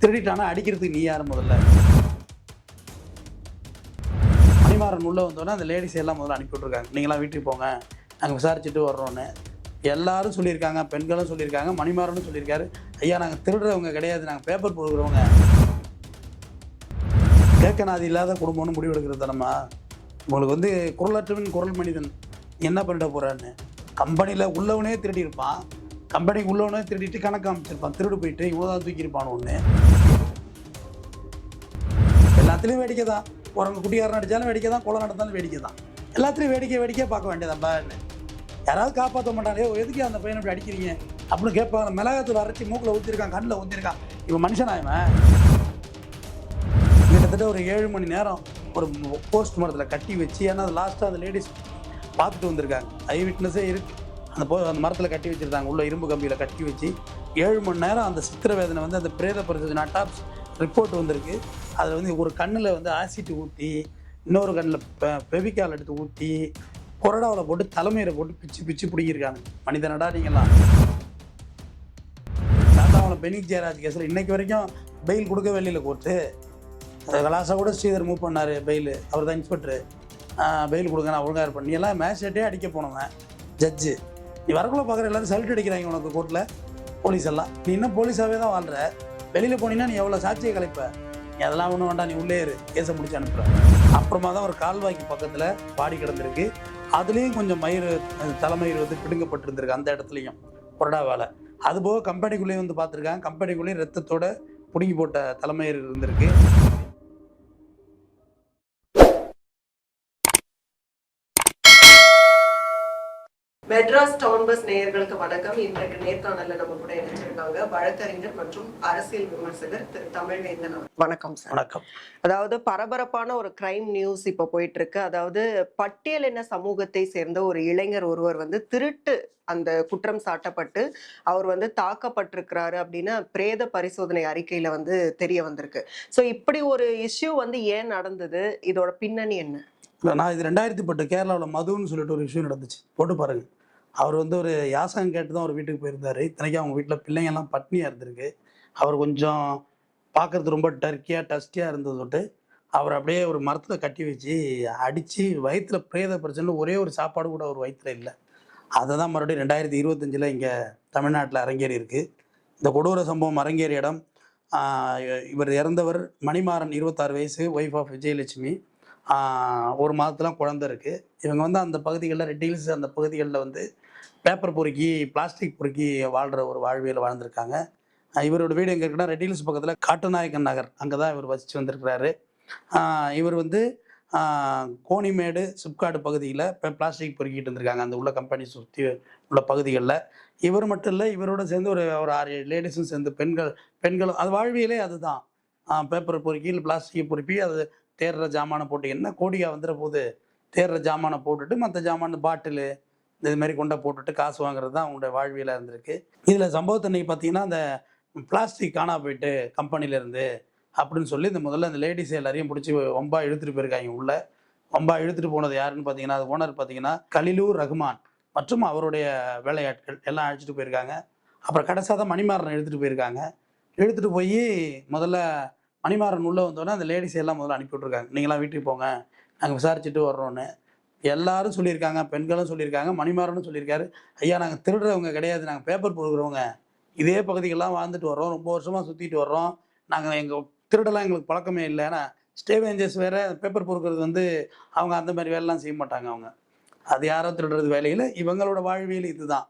திருடிட்டானா அடிக்கிறதுக்கு நீ யார் முதல்ல? மணிமாறன் உள்ளே வந்தோன்னே அந்த லேடிஸ் எல்லாம் முதல்ல அனுப்பி விட்ருக்காங்க. நீங்களாம் வீட்டுக்கு போங்க, நாங்கள் விசாரிச்சுட்டு வர்றோன்னு. எல்லாரும் சொல்லியிருக்காங்க, பெண்களும் சொல்லியிருக்காங்க, மணிமாறனும் சொல்லியிருக்காரு, ஐயா நாங்கள் திருடுறவங்க கிடையாது, நாங்கள் பேப்பர் போடுறவங்க. கேட்கனாது இல்லாத குடும்பம்னு முடிவெடுக்கிறது தானம்மா. உங்களுக்கு வந்து குரலற்றவன் குரல் மனிதன் என்ன பண்ணிட போகிறான்னு. கம்பெனியில் உள்ளவனே திருடி இருப்பான், கம்பெனிக்கு உள்ளவனே திருடிட்டு கணக்கு அமைச்சிருப்பான், திருடு போயிட்டு இவ்வளோதான் தூக்கியிருப்பான் ஒன்று. எல்லாத்துலேயும் வேடிக்கை தான். குரங்கு குட்டியாரம் அடித்தாலும் வேடிக்கை தான், குளம் நடந்தாலும் வேடிக்கை தான். எல்லாத்துலேயும் வேடிக்கை பார்க்க வேண்டியதான்பான்னு. யாராவது காப்பாற்ற மாட்டாங்களே, எதுக்கு அந்த பையனை இப்படி அடிக்கிறீங்க அப்படின்னு கேட்பாங்க. மிளகாத்தூள் அரைச்சி மூக்கில் ஊற்றிருக்கான், கண்ணில் ஊற்றிருக்கான். இவன் மனுஷனாயவன். கிட்டத்தட்ட ஒரு 7 மணி நேரம் ஒரு போஸ்ட் மரத்தில் கட்டி வச்சு, ஏன்னா அது லாஸ்ட்டாக அந்த லேடிஸ் பார்த்துட்டு வந்திருக்காங்க, ஐ விட்னஸே இருக்குது. அந்த மரத்தில் கட்டி வச்சுருந்தாங்க, உள்ள இரும்பு கம்பியில் கட்டி வச்சு 7 மணி நேரம் அந்த சித்திர வேதனை வந்து அந்த பிரேத பரிசோதனை அட்டாப்ஸ் ரிப்போர்ட் வந்திருக்கு. அதில் வந்து ஒரு கண்ணில் வந்து ஆசிட் ஊற்றி, இன்னொரு கண்ணில் பெவிக்கால் எடுத்து ஊற்றி, கொரடாவில் போட்டு தலைமையில போட்டு பிச்சு பிடிக்கிருக்காங்க. மனிதனடா நீங்களாம். தாத்தாவில் பெனிக் ஜெயராஜ் கேஸில் இன்றைக்கு வரைக்கும் பெயில் கொடுக்கவே இல்லை கோர்ட்டு. கலாசா கூட ஸ்ரீதர் மூவ் பண்ணார் பெயில், அவர் தான் இன்ஸ்பெக்டரு. பெயில் கொடுங்க, நான் ஒழுங்காக இருப்பேன். நீ எல்லாம் மேஜிஸ்ட்ரேட்டே அடிக்க போனவன், ஜட்ஜு. நீ வரக்குள்ள பார்க்குற எல்லாரும் சல்யூட் அடிக்கிறாங்க உனக்கு கோர்ட்டில், போலீஸ் எல்லாம். நீ இன்னும் போலீஸாகவே தான் வாழ்கிற. வெளியில் போனீங்கன்னா நீ எவ்வளோ சாட்சியை கலைப்ப. நீ அதெல்லாம் ஒன்றும் வேண்டாம், நீ உள்ளே இரு, கேஸை முடிச்சு அனுப்புகிறேன். அப்புறமா தான் ஒரு கால்வாய்க்கு பக்கத்தில் பாடி கிடந்திருக்கு. அதுலேயும் கொஞ்சம் தலைமயிர் வந்து பிடுங்கப்பட்டிருந்திருக்கு அந்த இடத்துலையும், கொரடா வேலை. அதுபோக கம்பெனிக்குள்ளேயும் வந்து பார்த்துருக்காங்க, கம்பெனிக்குள்ளேயும் ரத்தத்தோட பிடுங்கி போட்ட தலைமயிர் இருந்திருக்கு. மெட்ராஸ் டவுன் பஸ் நேயர்களுக்கு வணக்கம். இன்றைக்கு நேர்காணல்ல நம்ம கூட இணைச்சிருக்காங்க வழக்கறிஞர் மற்றும் அரசியல் விமர்சகர் திரு தமிழ்வேந்தன். வணக்கம் சார். வணக்கம். அதாவது பரபரப்பான ஒரு கிரைம் நியூஸ் இப்ப போயிட்டு இருக்கு. அதாவது பட்டியலின சமூகத்தை சேர்ந்த ஒரு இளைஞர் ஒருவர் வந்து திருட்டு அந்த குற்றம் சாட்டப்பட்டு அவர் வந்து தாக்கப்பட்டிருக்கிறாரு அப்படின்னு பிரேத பரிசோதனை அறிக்கையில வந்து தெரிய வந்திருக்கு. ஸோ இப்படி ஒரு இஷ்யூ வந்து ஏன் நடந்தது, இதோட பின்னணி என்ன? நான் இது 2010 கேரளாவில் மதுன்னு சொல்லிட்டு ஒரு விஷயம் நடந்துச்சு, போட்டு பாருங்க. அவர் வந்து ஒரு யாசகம் கேட்டு தான் அவர் வீட்டுக்கு போயிருந்தார். இத்தனைக்கும் அவங்க வீட்டில் பிள்ளைங்கள்லாம் பட்னியாக இருந்திருக்கு. அவர் கொஞ்சம் பார்க்குறது ரொம்ப டஸ்டியாக இருந்தது தொட்டு அவர் அப்படியே ஒரு மரத்தில் கட்டி வச்சு அடித்து வயிற்றில் பிரேத பிரச்சனை, ஒரே ஒரு சாப்பாடு கூட அவர் வயிற்றில் இல்லை. அதை தான் மறுபடியும் 2025 இங்கே தமிழ்நாட்டில் அரங்கேறி இருக்குது. இந்த கொடூர சம்பவம் அரங்கேறிய இடம், இவர் இறந்தவர் மணிமாறன், 26 வயசு, ஒய்ஃப் ஆஃப் விஜயலட்சுமி. 1 மாதத்துலாம் குழந்தை இருக்குது. இவங்க வந்து அந்த பகுதிகளில், ரெட் ஹில்ஸ் அந்த பகுதிகளில் வந்து பேப்பர் பொறுக்கி, பிளாஸ்டிக் பொறுக்கி வாழ்கிற ஒரு வாழ்வியல் வாழ்ந்திருக்காங்க. இவரோட வீடு எங்கே இருக்குன்னா, ரெட் ஹில்ஸ் பக்கத்தில் காட்டுநாயக்கன் நகர், அங்கே தான் இவர் வசித்து வந்திருக்கிறாரு. இவர் வந்து கோணிமேடு, சிப்காடு பகுதியில் பிளாஸ்டிக் பொறுக்கிட்டு இருந்திருக்காங்க, அந்த உள்ள கம்பெனி சுற்றி உள்ள பகுதிகளில். இவர் மட்டும் இல்லை, இவரோட சேர்ந்து ஒரு 6-7 லேடிஸும் சேர்ந்து பெண்களும் அது வாழ்வியலே அதுதான். பேப்பர் பொறுக்கி, இல்லை பிளாஸ்டிக்கை பொறுப்பி, அது தேர்ற ஜாமானை போட்டு, என்ன கோடியாக வந்துடுற போது தேர்ற ஜாமானை போட்டுட்டு மற்ற ஜாமான் பாட்டிலு இது மாதிரி கொண்டை போட்டுட்டு காசு வாங்குறது தான் அவங்களுடைய வாழ்வியலாக இருந்திருக்கு. இதில் சம்பவத்தன்னைக்கு பார்த்தீங்கன்னா, அந்த பிளாஸ்டிக் காணா போயிட்டு கம்பெனிலேருந்து அப்படின்னு சொல்லி முதல்ல அந்த லேடிஸ் எல்லாரையும் பிடிச்சி வம்பா இழுத்துட்டு போயிருக்காங்க. உள்ள வம்பா இழுத்துட்டு போனது யாருன்னு பார்த்தீங்கன்னா, அது ஓனர் பார்த்தீங்கன்னா கலிலூர் ரஹ்மான் மற்றும் அவருடைய வேலையாட்கள் எல்லாம் அழைச்சிட்டு போயிருக்காங்க. அப்புறம் கடைசியாக தான் மணிமாறனை எடுத்துகிட்டு போயிருக்காங்க. எடுத்துகிட்டு போய் முதல்ல மணிமாறன் உள்ளே வந்தோன்னே அந்த லேடிஸ் எல்லாம் முதல்ல அனுப்பி விட்ருக்காங்க. நீங்களாம் வீட்டுக்கு போங்க, நாங்கள் விசாரிச்சுட்டு வர்றோன்னு. எல்லாரும் சொல்லியிருக்காங்க, பெண்களும் சொல்லியிருக்காங்க, மணிமாறனும் சொல்லியிருக்காரு, ஐயா நாங்கள் திருடுறவங்க கிடையாது, நாங்கள் பேப்பர் போடுறவங்க, இதே பகுதிகள்லாம் வாழ்ந்துட்டு வர்றோம், ரொம்ப வருஷமாக சுற்றிட்டு வர்றோம், நாங்கள் எங்கள் திருடெல்லாம் எங்களுக்கு பழக்கமே இல்லை. ஏன்னா ஸ்டேவேஞ்சர்ஸ் வேறு, பேப்பர் பொறுக்கிறது வந்து அவங்க அந்த மாதிரி வேலைலாம் செய்ய மாட்டாங்க. அவங்க அது யாரோ திருடுறது வேலையில், இவங்களோட வாழ்வியல் இதுதான்.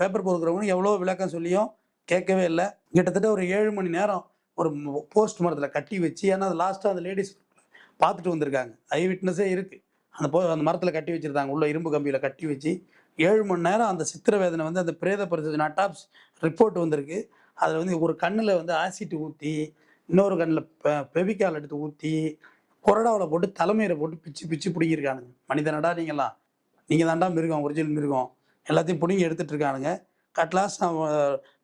பேப்பர் பொறுக்கிறவங்க எவ்வளோ விளக்கம் சொல்லியும் கேட்கவே இல்லை. கிட்டத்தட்ட ஒரு 7 மணி நேரம் ஒரு போஸ்ட் மரத்தில் கட்டி வச்சு, ஏன்னா அது லாஸ்ட்டாக அந்த லேடிஸ் பார்த்துட்டு வந்திருக்காங்க, ஐ விட்னஸே இருக்குது. அந்த மரத்தில் கட்டி வச்சுருந்தாங்க, உள்ள இரும்பு கம்பியில் கட்டி வச்சு 7 மணி நேரம் அந்த சித்திர வேதனை வந்து அந்த பிரேத பரிசோதனை அட்டாப்ஸ் ரிப்போர்ட் வந்திருக்கு. அதில் வந்து ஒரு கண்ணில் வந்து ஆசிட் ஊற்றி, இன்னொரு கண்ணில் பெவிக்கால் எடுத்து ஊற்றி, கொரடாவில் போட்டு தலைமையில போட்டு பிச்சு பிடிக்கிருக்கானுங்க. மனிதனடா நீங்களாம், நீங்கள் தாண்டா மிருகம், ஒரிஜினல் மிருகம், எல்லாத்தையும் பிடிங்கி எடுத்துகிட்டு இருக்கானுங்க. கட்லாஸ்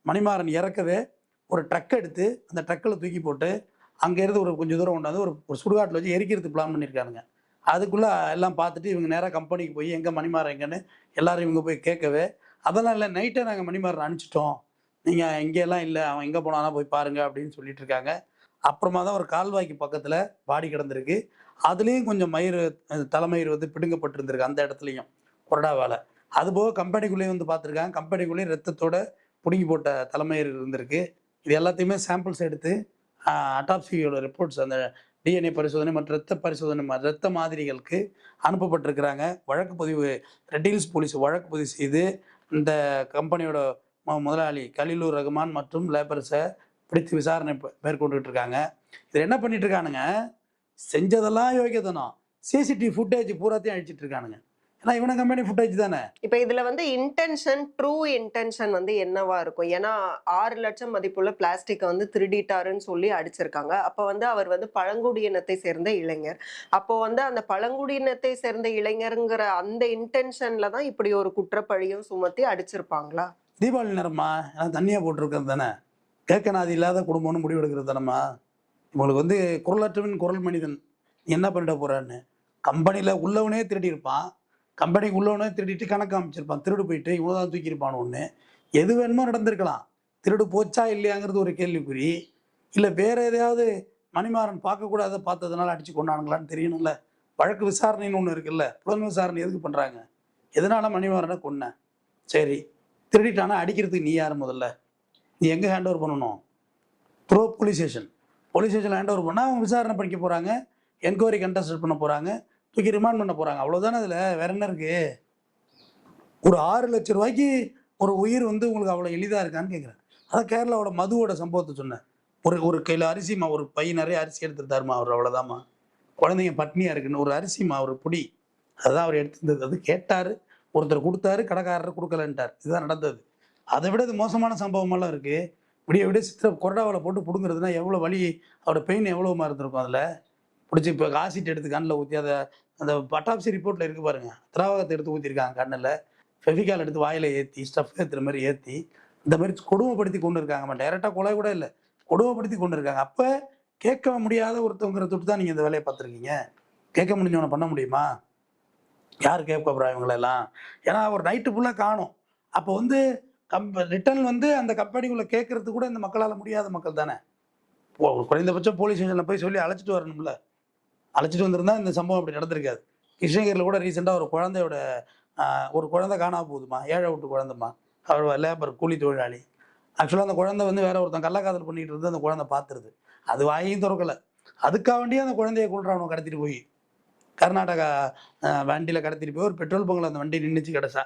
மணிமாறன் இறக்கவே ஒரு ட்ரக் எடுத்து அந்த ட்ரக்கில் தூக்கி போட்டு அங்கேருந்து ஒரு கொஞ்சம் தூரம் கொண்டாந்து ஒரு சுடுகாட்டில் வச்சு எரிக்கிறதுக்கு பிளான் பண்ணியிருக்கானுங்க. அதுக்குள்ளே எல்லாம் பார்த்துட்டு இவங்க நேராக கம்பெனிக்கு போய் எங்கே மணிமாறன் எங்கன்னு எல்லாரும் இவங்க போய் கேட்கவே, அதெல்லாம் இல்லை, நைட்டே நாங்கள் மணிமாறன் அனுப்பிச்சிட்டோம், நீங்கள் இங்கெல்லாம் இல்லை, அவன் எங்கே போனாலும் போய் பாருங்க அப்படின்னு சொல்லிட்டு இருக்காங்க. அப்புறமா தான் ஒரு கால்வாய்க்கு பக்கத்தில் பாடி கிடந்திருக்கு. அதுலேயும் கொஞ்சம் மயிர் தலைமயிர் வந்து பிடுங்கப்பட்டிருந்திருக்கு அந்த இடத்துலையும் கொறடாவால். அதுபோக கம்பெனிக்குள்ளேயும் வந்து பார்த்துருக்காங்க. கம்பெனிக்குள்ளேயும் ரத்தத்தோட பிடுங்கி போட்ட தலைமயிர் இருந்திருக்கு. இது எல்லாத்தையுமே சாம்பிள்ஸ் எடுத்து அட்டாப்சியோட ரிப்போர்ட்ஸ் அந்த டிஎன்ஏ பரிசோதனை மற்றும் இரத்த பரிசோதனை இரத்த மாதிரிகளுக்கு அனுப்பப்பட்டிருக்கிறாங்க. வழக்கு பதிவு ரெட் ஹில்ஸ் போலீஸ் வழக்கு பதிவு செய்து இந்த கம்பெனியோட முதலாளி கலீலுர் ரஹ்மான் மற்றும் லேபர்ஸை பிடித்து விசாரணை மேற்கொண்டுட்டு இருக்காங்க. இதில் என்ன பண்ணிட்டு இருக்கானுங்க, செஞ்சதெல்லாம் யோகியத்தனம், சிசிடிவி ஃபுட்டேஜ் பூராத்தையும் அழிச்சிட்டு இருக்கானுங்க. ஏன்னா இவன கம்பெனி ஃபுட்டேஜ் தானே. இப்ப இதுல வந்து இன்டென்ஷன், ட்ரூ இன்டென்ஷன் வந்து என்னவா இருக்கும்? ஏன்னா 6 லட்சம் மதிப்புள்ள பிளாஸ்டிக்கை வந்து திருடிட்டாருன்னு சொல்லி அடிச்சிருக்காங்க. அப்ப வந்து அவர் வந்து பழங்குடியினத்தை சேர்ந்த இளைஞர். அப்போ வந்து அந்த பழங்குடியினத்தை சேர்ந்த இளைஞருங்கிற அந்த இன்டென்ஷன்ல தான் இப்படி ஒரு குற்றப்பழியும் சுமத்தி அடிச்சிருப்பாங்களா? தீபாவளி நேரமா ஏன்னா தண்ணியாக போட்டிருக்கிறது தானே, கேட்க நாதி இல்லாத குடும்பம்னு முடிவு எடுக்கிறது தானம்மா. உங்களுக்கு வந்து குரலற்றவன் குரல் மனிதன் நீ என்ன பண்ணிட போறான்னு. கம்பெனியில் உள்ளவனே திருடி இருப்பான், கம்பெனிக்கு உள்ளவனே திருடிட்டு கணக்கு அமைச்சிருப்பான், திருடு போயிட்டு இவனை தான் தூக்கியிருப்பான். ஒன்று எது வேணுமோ நடந்திருக்கலாம். திருடு போச்சா இல்லையாங்கிறது ஒரு கேள்விக்குறி. இல்லை வேற எதையாவது மணிமாறன் பார்க்கக்கூடாத பார்த்ததுனால அடிச்சு கொண்டானுங்களான்னு தெரியணும்ல. வழக்கு விசாரணைன்னு ஒன்று இருக்குல்ல, புலன் விசாரணை எதுக்கு பண்ணுறாங்க? எதனால மணிமாறனை கொன்ன? சரி, திருடிட்டானா அடிக்கிறதுக்கு நீ யார் முதல்ல? நீ எங்கே ஹேண்ட் ஓவர் பண்ணணும்? Throw police station. போலீஸ் ஸ்டேஷனில் ஹேண்ட் ஓவர் பண்ணால் அவங்க விசாரணை பண்ணிக்க போகிறாங்க, என்கொயரி கண்டஸ்ட் பண்ண போகிறாங்க, தூக்கி ரிமாண்ட் பண்ண போகிறாங்க. அவ்வளோதானே. அதில் வேற என்ன இருக்குது? ஒரு 6 லட்சம் ரூபாய்க்கு ஒரு உயிர் வந்து உங்களுக்கு அவ்வளோ எளிதாக இருக்கான்னு கேட்குறேன். அதான் கேரளாவோட மதுவோட சம்பவத்தை சொன்னேன். ஒரு கையில் அரிசிமா, ஒரு பை நிறைய அரிசி எடுத்துருந்தாருமா அவர். அவ்வளோதாம்மா. குழந்தைங்க பட்னியாக இருக்குன்னு ஒரு அரிசிமா, ஒரு புடி, அதுதான் அவர் எடுத்துருந்தது. அது கேட்டார், ஒருத்தர் கொடுத்தாரு, கடைக்காரர் கொடுக்கலன்ட்டார். இதுதான் நடந்தது. அதை விட இது மோசமான சம்பவமெல்லாம் இருக்குது. விடிய விட சித்திர கொரடாவில் போட்டு பிடுங்கிறதுனா எவ்வளோ வலி, அவரோட பெயின் எவ்வளோமா இருந்திருக்கும். அதில் பிடிச்சி இப்போ ஆசிட் எடுத்து கண்ணில் ஊற்றி அதை அந்த அட்டாப்சி ரிப்போர்ட்டில் இருக்குது பாருங்கள், திராவகத்தை எடுத்து ஊற்றிருக்காங்க கண்ணில், ஃபெவிகால் எடுத்து வாயில் ஏற்றி ஸ்டஃப் ஏற்றுற மாதிரி ஏற்றி இந்த மாதிரி கொடுமைப்படுத்தி கொண்டு இருக்காங்க. டைரெக்டாக கொலை கூட இல்லை, கொடுமைப்படுத்தி கொண்டு இருக்காங்க. அப்போ கேட்க முடியாத ஒருத்தவங்கிற தொட்டு தான் நீங்கள் இந்த வேலையை பார்த்துருக்கீங்க. கேட்க முடிஞ்சவனை பண்ண முடியுமா? யார் கேட்க போகிறா இவங்களெல்லாம்? ஏன்னா ஒரு நைட்டு ஃபுல்லாக காணும். அப்போ வந்து ரிட்டர்ன் வந்து அந்த கம்பெனிக்குள்ளே கேட்கறது கூட இந்த மக்களால் முடியாத மக்கள் தானே. குறைந்தபட்சம் போலீஸ் ஸ்டேஷனில் போய் சொல்லி அழைச்சிட்டு வரணும்ல. அழைச்சிட்டு வந்திருந்தா இந்த சம்பவம் அப்படி நடந்திருக்காது. கிருஷ்ணகிரியில் கூட ரீசெண்டாக ஒரு குழந்தை காணாம போகுதுமா, ஏழை விட்டு குழந்தைம்மா. அவர் லேபர் கூலி தொழிலாளி. ஆக்சுவலாக அந்த குழந்தை வந்து வேற ஒருத்தன் கள்ளக்காதல் பண்ணிட்டு இருந்து அந்த குழந்தை பார்த்துருது. அது வாயும் திறக்கலை. அதுக்காக வேண்டியே அந்த குழந்தைய கொள்றானு கடத்திட்டு போய் கர்நாடகா வண்டியில் கடத்திட்டு போய் ஒரு பெட்ரோல் பங்கில் அந்த வண்டி நின்றுச்சு கிடச்சா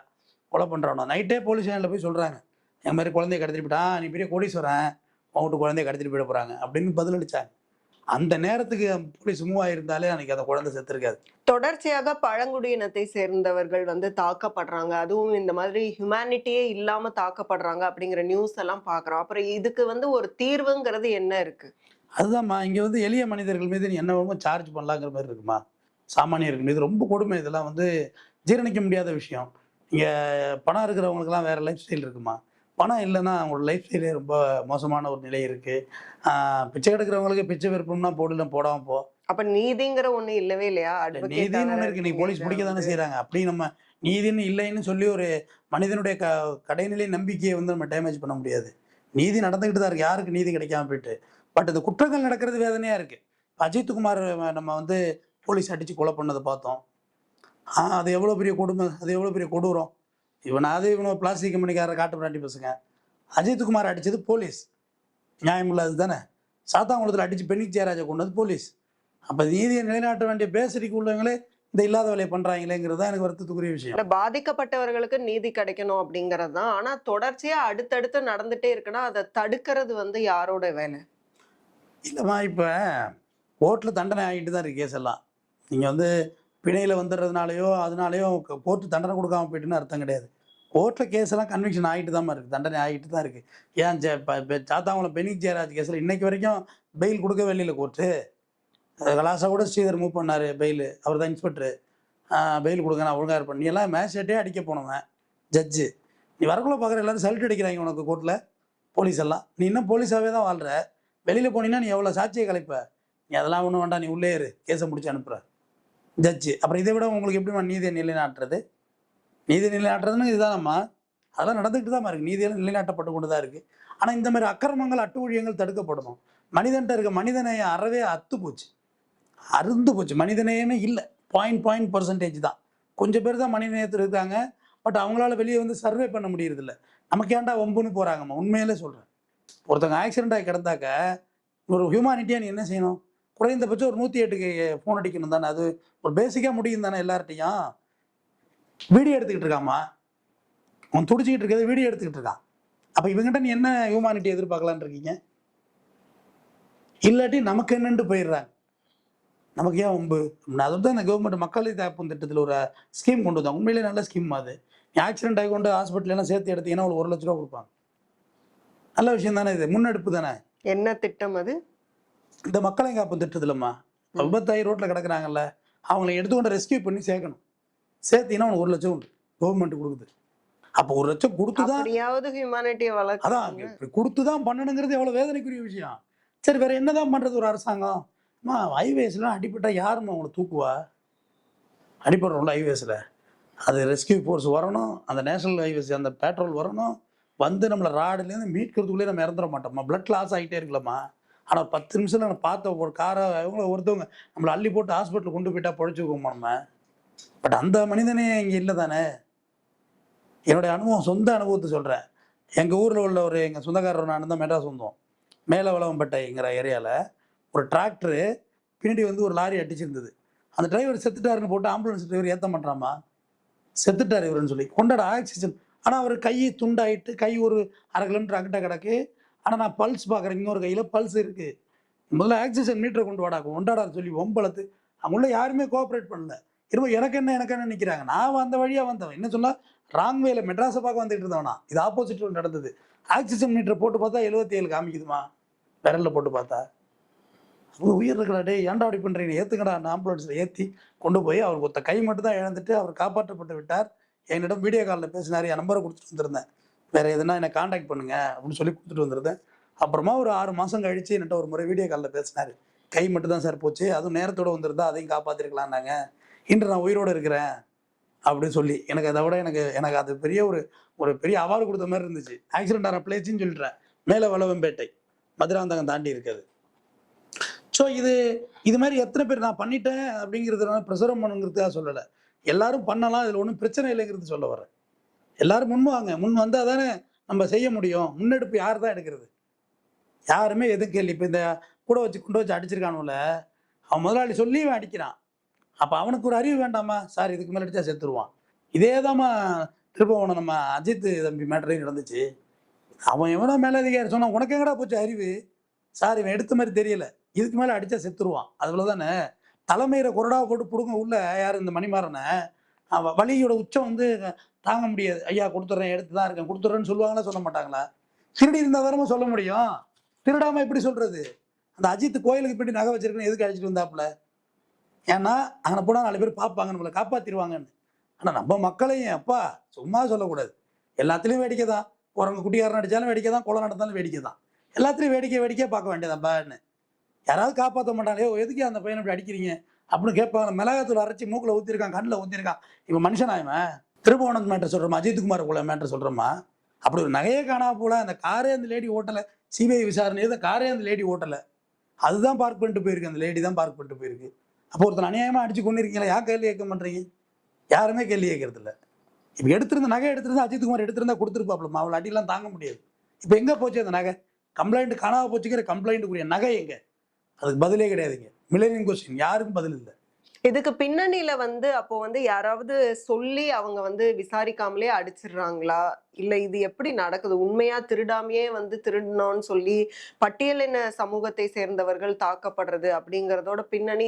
கொலை பண்ணுறானோ. நைட்டே போலீஸ் ஸ்டேஷனில் போய் சொல்கிறாங்க, என் மாதிரி குழந்தைய கடத்திட்டு போயிட்டான், நீ பெரிய கோடீஸ்வரன், உங்கள்கிட்ட குழந்தைய கடத்திட்டு போயிட போகிறாங்க அப்படின்னு பதிலளிச்சாங்க. அந்த நேரத்துக்கு போலீஸ் மூவ் ஆகியிருந்தாலே அன்றைக்கி அந்த குழந்தை செத்துருக்காது. தொடர்ச்சியாக பழங்குடியினத்தை சேர்ந்தவர்கள் வந்து தாக்கப்படுறாங்க, அதுவும் இந்த மாதிரி ஹியூமனிட்டியே இல்லாமல் தாக்கப்படுறாங்க அப்படிங்கிற நியூஸ் எல்லாம் பார்க்குறோம். அப்புறம் இதுக்கு வந்து ஒரு தீர்வுங்கிறது என்ன இருக்குது? அதுதான்மா, இங்கே வந்து எளிய மனிதர்கள் மீது நீ என்ன வேணுமோ சார்ஜ் பண்ணலாங்கிற மாதிரி இருக்குமா. சாமானியர்கள் மீது ரொம்ப கொடுமை. இதெல்லாம் வந்து ஜீரணிக்க முடியாத விஷயம். இங்கே பணம் இருக்கிறவங்களுக்குலாம் வேறு லைஃப் ஸ்டைல் இருக்குமா. பணம் இல்லைன்னா அவங்களோட லைஃப் ஸ்டைலே ரொம்ப மோசமான ஒரு நிலை இருக்குது. பிச்சை எடுக்கிறவங்களுக்கு பிச்சை விருப்பம்னா போடல, போடாமல் போ. அப்ப நீதிங்கிற ஒண்ணு இல்லவே இல்லையா? நீதின்னு ஒன்று இருக்குது. நீ போலீஸ் பிடிக்க தானே செய்கிறாங்க. அப்படி நம்ம நீதின்னு இல்லைன்னு சொல்லி ஒரு மனிதனுடைய கடைநிலை நம்பிக்கையை வந்து நம்ம டேமேஜ் பண்ண முடியாது. நீதி நடந்துக்கிட்டு தான் இருக்குது, யாருக்கு நீதி கிடைக்காம போயிட்டு. பட் இந்த குற்றங்கள் நடக்கிறது வேதனையாக இருக்குது. அஜித்குமார் நம்ம வந்து போலீஸ் அடித்து கொலை பண்ணதை பார்த்தோம். அது எவ்வளோ பெரிய கொடுமை, அது எவ்வளோ பெரிய கொடூரம். இவனை பிளாஸ்டிக் கம்பெனிக்காரரை காட்டு பிராண்டி பசங்க. அஜித்குமார் அடித்தது போலீஸ், நியாயம் இல்லாது தானே. சாத்தாங்குளத்தில் அடித்து பெண்ணிக் ஜெயராஜை கொண்டது போலீஸ். அப்போ நீதியை நிலைநாட்ட வேண்டிய பேசரிக்கு உள்ளவங்களே இந்த இல்லாத வேலையை பண்ணுறாங்களேங்கிறது தான் எனக்கு வருத்தத்துக்குரிய விஷயம். பாதிக்கப்பட்டவர்களுக்கு நீதி கிடைக்கணும் அப்படிங்கிறது தான். ஆனால் தொடர்ச்சியாக அடுத்தடுத்து நடந்துகிட்டே இருக்குன்னா அதை தடுக்கிறது வந்து யாரோட வேலை? இல்லைம்மா, இப்போ கோர்ட்டில் தண்டனை ஆகிட்டு தான் இருக்குது கேஸ் எல்லாம். நீங்கள் வந்து பிணையில் வந்துடுறதுனாலையோ அதனாலையோ கோர்ட்டு தண்டனை கொடுக்காம போயிட்டுன்னு அர்த்தம் கிடையாது. கோர்ட்டில் கேஸ் எல்லாம் கன்விக்ஷன் ஆகிட்டு தான் இருக்குது, தண்டனை ஆகிட்டு தான் இருக்குது. ஏன் சாத்தாங்குளம் பெண்ணிக் ஜெயராஜ் கேஸில் இன்னைக்கு வரைக்கும் பெயில் கொடுக்கவே இல்லை கோர்ட்டு. கலாசா கூட ஸ்ரீதர் மூவ் பண்ணார் பெயில், அவர் தான் இன்ஸ்பெக்டரு. பெயில் கொடுங்க, நான் ஒழுங்காக இருப்பேன். நீ எல்லாம் மேஜிஸ்ட்ரேட்டே அடிக்க போனவன், ஜட்ஜு. நீ வரக்குள்ள பார்க்குற எல்லாரும் சல்ட் அடிக்கிறாங்க உனக்கு கோர்ட்டில், போலீஸ் எல்லாம். நீ இன்னும் போலீஸாகவே தான் வாழ்கிற. வெளியில் போனீங்கன்னா நீ எவ்வளோ சாட்சியை கலைப்ப. நீ அதெல்லாம் ஒன்றும் வேண்டாம், நீ உள்ளே இரு, கேஸை முடிச்சு அனுப்புகிற ஜட்ஜு. அப்புறம் இதை விட உங்களுக்கு எப்படிமா நீதியை நிலைநாட்டுறது? நீதி நிலைநாட்டுறதுன்னு இதுதானம்மா. அதெல்லாம் நடந்துக்கிட்டு தான் இருக்குது. நீதியெல்லாம் நிலைநாட்டப்பட்டு கொண்டு தான் இருக்குது. ஆனால் இந்த மாதிரி அக்கிரமங்கள் அட்டூழியங்கள் தடுக்கப்படணும். மனிதன்ட்ட இருக்க மனிதநேயம் அறவே அத்து போச்சு, அருந்து போச்சு. மனிதநேயமே இல்லை. பாயிண்ட் பர்சன்டேஜ் தான். கொஞ்சம் பேர் தான் மனிதநேயத்தில் இருக்காங்க. பட் அவங்களால வெளியே வந்து சர்வே பண்ண முடியறதில்ல. நமக்கு ஏன்டா வம்புன்னு போகிறாங்கம்மா, உண்மையிலே சொல்கிறேன். ஒருத்தவங்க ஆக்சிடென்ட் ஆகி கிடந்தாக்க ஒரு ஹியூமானிட்டியாக நீ என்ன செய்யணும்? குறைந்தபட்சம் ஒரு 108க்கு ஃபோன் அடிக்கணும் தானே. அது ஒரு பேசிக்காக முடியும் தானே எல்லார்ட்டையும். வீடியோ எடுத்துக்கிட்டு இருக்காம்மா, அவன் துடிச்சிக்கிட்டு இருக்கிறது வீடியோ எடுத்துக்கிட்டு இருக்கான். அப்போ இவங்ககிட்ட நீ என்ன ஹியூமானிட்டி எதிர்பார்க்கலான்னு இருக்கீங்க? இல்லாட்டி நமக்கு என்னன்ட்டு போயிடுறாங்க. நமக்கு ஏன் வம்பு? அதுதான் இந்த கவர்மெண்ட் மக்கள் காப்பீட்டு திட்டத்தில் ஒரு ஸ்கீம் கொண்டு வந்தாங்க. உண்மையிலேயே நல்ல ஸ்கீம் அது. நீ ஆக்சிடென்ட் ஆகி கொண்டு ஹாஸ்பிட்டல்லாம் சேர்த்து எடுத்தீங்கன்னா ஒரு 1,00,000 ரூபா கொடுப்பாங்க. நல்ல விஷயம் தானே இது, முன்னெடுப்பு தானே. என்ன திட்டம் அது? இந்த மக்களை காப்பு திட்டத்திலம்மா விபத்தாயி ரோட்டில் கிடக்குறாங்கல்ல, அவங்களை எடுத்துக்கொண்டு ரெஸ்கியூ பண்ணி சேர்க்கணும். சேர்த்தீங்கன்னா அவனுக்கு 1,00,000 உண்டு, கவர்மெண்ட் கொடுக்குது. அப்போ 1,00,000 கொடுத்து தான் ஹியூமானிட்டியை அதான் இப்படி கொடுத்து தான் பண்ணணுங்கிறது எவ்வளோ வேதனைக்குரிய விஷயம். சரி, வேற என்னதான் பண்ணுறது ஒரு அரசாங்கம்? அம்மா ஹைவேஸ்லாம் அடிப்பட்டா யாரும்மா அவங்கள தூக்குவா? அடிப்படுறோம்ல ஹைவேஸில், அது ரெஸ்கியூ ஃபோர்ஸ் வரணும், அந்த நேஷனல் ஹைவேஸ் அந்த பேட்ரோல் வரணும், வந்து நம்மளை ராடுலேருந்து மீட்கிறதுக்குள்ளே நம்ம இறந்துட மாட்டோம்மா. பிளட் லாஸ் ஆகிட்டே இருக்கலாமா. ஆனால் 10 நிமிஷத்தில் நான் பார்த்த ஒரு காரை இவங்கள ஒருத்தவங்க நம்மளை அள்ளி போட்டு ஹாஸ்பிட்டலுக்கு கொண்டு போயிட்டா பொழைச்சிக்குவோமா நம்ம. பட் அந்த மனிதனே இங்கே இல்லை தானே. என்னுடைய அனுபவம், சொந்த அனுபவத்தை சொல்கிறேன். எங்கள் ஊரில் உள்ள ஒரு எங்கள் சொந்தக்காரர் நான் தான் மெட்ராஸ் வந்தோம். மேலவளவம்பேட்டைங்கிற ஏரியாவில் ஒரு டிராக்டரு பின்னாடி வந்து ஒரு லாரி அடிச்சிருந்தது. அந்த டிரைவர் செத்துட்டாருன்னு போட்டு ஆம்புலன்ஸ் டிரைவர் ஏற்ற மாட்டாமா, செத்துட்டார் இவருன்னு சொல்லி கொண்டாட ஆக்சிஜன். ஆனால் அவர் கை துண்டாயிட்டு, கை ஒரு 1/2 கிலோமீட்டர் அங்கிட்ட கிடக்கு. ஆனால் நான் பல்ஸ் பார்க்குறேன், இன்னொரு கையில் பல்ஸ் இருக்குது. முதல்ல ஆக்சிஜன் மீட்டரை கொண்டு கொண்டாடாரு சொல்லி ஒம்பளத்து அவங்கள யாருமே கோஆப்ரேட் பண்ணல. இருப்போம் எனக்கு என்ன நிற்கிறாங்க. நான் அந்த வழியாக வந்தவன் என்ன சொன்னால் ராங் வேல மெட்ராஸை பார்க்க வந்துட்டு இருந்தவனா. இது ஆப்போசிட் நடந்தது. ஆக்சிஜன் மீட்டரை போட்டு பார்த்தா 77 காமிக்குதுமா, விரலில் போட்டு பார்த்தா. உயிர் இருக்கடா, டே ஏன்டா அப்படி பண்ணுறீங்க, ஏற்றுக்கடா. அந்த ஆம்புலன்ஸில் ஏற்றி கொண்டு போய் அவருக்கு ஒருத்த கை மட்டும் தான் இழந்துட்டு அவர் காப்பாற்றப்பட்டு விட்டார். என்னிடம் வீடியோ காலில் பேசினார். என் நம்பரை கொடுத்துட்டு வந்திருந்தேன், வேறு எதுனா என்னை காண்டாக்ட் பண்ணுங்க அப்படின்னு சொல்லி கொடுத்துட்டு வந்திருந்தேன். அப்புறமா ஒரு 6 மாதம் கழித்து என்கிட்ட ஒரு முறை வீடியோ காலில் பேசினார். கை மட்டும் தான் சார் போச்சு, அதுவும் நேரத்தோடு வந்திருந்தா அதையும் காப்பாற்றிருக்கலான்னாங்க. இன்று நான் உயிரோடு இருக்கிறேன் அப்படின்னு சொல்லி எனக்கு அதை விட எனக்கு அது பெரிய ஒரு பெரிய அவார்டு கொடுத்த மாதிரி இருந்துச்சு. ஆக்சிடென்ட் ஆன பிளேஸ்ன்னு சொல்லிட்டேன், மேலவளவம்பேட்டை மதுராந்தகம் தாண்டி இருக்குது. ஸோ இது மாதிரி எத்தனை பேர் நான் பண்ணிட்டேன் அப்படிங்கிறதுனால பிரசுரம் பண்ணுங்கிறதுக்காக சொல்லலை. எல்லாரும் பண்ணலாம், இதில் ஒன்றும் பிரச்சனை இல்லைங்கிறது சொல்ல வரேன். எல்லாரும் முன் வந்தால் தானே நம்ம செய்ய முடியும். முன்னெடுப்பு யார் தான் எடுக்கிறது? யாருமே எதுவும் கேள்வி. இப்போ இந்த கூட வச்சு கொண்டு வச்சு அடிச்சிருக்கானுல, அவன் முதலாளி சொல்லி அவன் அடிக்கிறான். அப்போ அவனுக்கு ஒரு அறிவு வேண்டாமா? சார் இதுக்கு மேலே அடித்தா செத்துருவான். இதே தான்மா திருப்பவனம் நம்ம அஜித் தம்பி மேட்டரையும் நடந்துச்சு. அவன் எவனோ மேலதிகாரி சொன்னான், உனக்கு எங்கடா போச்சு அறிவு? சார் இவன் எடுத்த மாதிரி தெரியல, இதுக்கு மேலே அடித்தா செத்துருவான். அதுபோல தானே தலைமையில கொரடாவை போட்டு பிடுங்க உள்ள யார் இந்த மணிமாறனை. வலியோட உச்சம் வந்து தாங்க முடியாது. ஐயா கொடுத்துட்றேன், எடுத்து தான் இருக்கேன், கொடுத்துட்றேன்னு சொல்லுவாங்களா, சொல்ல மாட்டாங்களா? திருடி இருந்தால் தானே சொல்ல முடியும். திருடாம எப்படி சொல்றது? அந்த அஜித் கோயிலுக்கு போயிட்டு நகை வச்சிருக்கேன்னு எதுக்கு அடிச்சுட்டு வந்தாப்புல? ஏன்னா அங்கே போனால் 4 பேர் பார்ப்பாங்க, நம்மளை காப்பாற்றிடுவாங்கன்னு. ஆனால் நம்ம மக்களையும் அப்பா சும்மா சொல்லக்கூடாது. எல்லாத்துலேயும் வேடிக்கை தான். குரங்கு குட்டிக்காரன் அடித்தாலும் வேடிக்கை தான், கொலை நடந்தாலும் வேடிக்கை தான். எல்லாத்துலேயும் வேடிக்கை பார்க்க வேண்டியதாப்பான்னு. யாராவது காப்பாற்ற மாட்டாங்களே, எதுக்கு அந்த பையனை இப்படி அடிக்கிறீங்க அப்படின்னு கேட்பாங்க. மிளகாத்தூள் அரைச்சி மூக்கில் ஊற்றிருக்கான், கண்ணில் ஊற்றிருக்கான். இப்போ மனுஷனாயமா திருபுவனம் மேட்டர் சொல்கிறோமா, அஜித்குமார் போல மேட்டர் சொல்கிறோமா? அப்படி ஒரு நகையே காணா போல. அந்த காரே அந்த லேடி ஓட்டலை, சிபிஐ விசாரணை தான் காரே அந்த லேடி ஓட்டலை, அதுதான் பார்க் பண்ணிட்டு போயிருக்கு, அந்த லேடி தான் பார்க் பண்ணிட்டு போயிருக்கு. அப்போ ஒருத்தர் அநியாயமாக அடிச்சு கொண்டு இருக்கீங்களா, யார் கேள்வி கேட்க பண்ணுறீங்க? யாருமே கேள்வி கேட்கறது இல்லை. இப்போ எடுத்திருந்த நகை எடுத்திருந்தா அஜித்குமார் எடுத்திருந்தா கொடுத்துருப்பாப்லமா, அவளை அடியெல்லாம் தாங்க முடியாது. இப்போ எங்கே போச்சு அந்த நகை? கம்ப்ளைண்ட் காணாம போச்சுக்கிற கம்ப்ளைண்ட்டுக்குரிய நகை எங்கே? அதுக்கு பதிலே கிடையாதுங்க. மில்லேனியம் கொஸ்டின், யாருக்கும் பதில் இல்லை. இதுக்கு பின்னணியில வந்து அப்போ வந்து யாராவது சொல்லி அவங்க வந்து விசாரிக்காமலே அடிச்சிடுறாங்களா, இல்ல இது எப்படி நடக்குது? உண்மையா திருடாமையே வந்து திருடணும்னு சொல்லி பட்டியலின சமூகத்தை சேர்ந்தவர்கள் தாக்கப்படுறது அப்படிங்கறதோட பின்னணி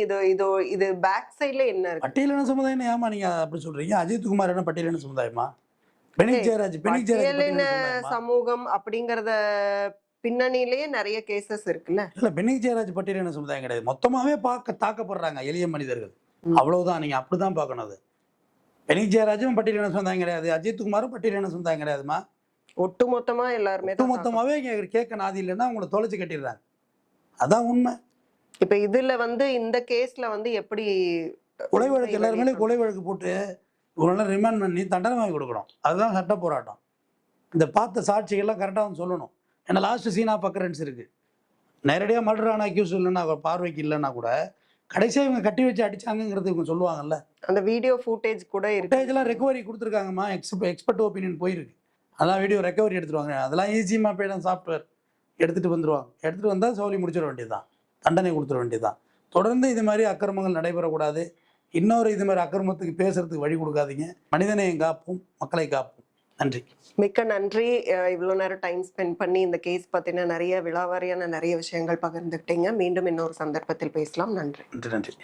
இது பேக் சைட்ல என்ன இருக்கு? பட்டியலின சமுதாயம் ஏமா நீங்க அப்படி சொல்றீங்க? அஜித்குமார் என்ன பட்டியலின சமுதாயமா? பெனிக் ஜெயராஜ் பட்டியலின சமூகம் அப்படிங்கறத பின்னணியிலேயே நிறைய கேசஸ் இருக்குல்ல. இல்ல, பெனிக் ஜெயராஜ் பட்டியலின சமுதாயம் கிடையாது. மொத்தமாவே தாக்கப்படுறாங்க எளிய மனிதர்கள், அவ்வளவுதான். நீங்க அப்படிதான் பார்க்கணும். அது பெனிக் ஜெயராஜும் பட்டியலின சமுதாயம் கிடையாது, அஜித்குமாரும் பட்டியலின சமுதாயம் கிடையாதுமா. ஒட்டு மொத்தமா எல்லாருமே ஒட்டுமொத்தமாவே கேட்க நாதி இல்லைன்னா உங்களை தொலைச்சு கட்டிடுறாங்க. அதான் உண்மை. இப்ப இதுல வந்து இந்த கேஸ்ல வந்து எப்படி கொலை வழக்கு எல்லாருமே கொலை வழக்கு போட்டு ஒரு ரிமாண்ட் பண்ணி தண்டனை வாங்கி கொடுக்கணும். அதுதான் சட்ட போராட்டம். இந்த பார்த்த சாட்சிகள்லாம் கரெக்டாக வந்து சொல்லணும். ஏன்னா லாஸ்ட் சீன் ஆஃப் அக்கரன்ஸ் இருக்குது. நேரடியாக மர்டர் ஆன அக்யூஸ் இல்லைன்னா பார்வைக்கு இல்லைன்னா கூட கடைசியாக இவங்க கட்டி வச்சு அடிச்சாங்கிறது இவங்க சொல்லுவாங்கல்ல. அந்த வீடியோ ஃபுட்டேஜ் கூட இருக்கு. ஃபுட்டேஜ்லாம் ரெக்கவரி கொடுத்துருக்காங்கம்மா. எக்ஸ்பர்ட் ஒப்பீனியன் போயிருக்கு. அதெல்லாம் வீடியோ ரெக்கவரி எடுத்துருவாங்க. அதெல்லாம் ஈஸியமாக போய்டும் சாஃப்ட்வேர் எடுத்துகிட்டு வந்துடுவாங்க. எடுத்துகிட்டு வந்தால் சோலி முடிச்சிட வேண்டியதுதான், தண்டனை கொடுத்துட வேண்டியதுதான். தொடர்ந்து இது மாதிரி அக்கிரமங்கள் நடைபெறக்கூடாது. இன்னொரு இது மாதிரி அக்கிரமத்துக்கு பேசுறதுக்கு வழி கொடுக்காதீங்க. மனிதனையும் காப்போம், மக்களை காப்போம். நன்றி. மிக்க நன்றி. இவ்வளோ நேரம் டைம் ஸ்பெண்ட் பண்ணி இந்த கேஸ் பற்றின நிறைய விலாவாரியான நிறைய விஷயங்கள் பகிர்ந்துக்கிட்டீங்க. மீண்டும் இன்னொரு சந்தர்ப்பத்தில் பேசலாம். நன்றி. நன்றி.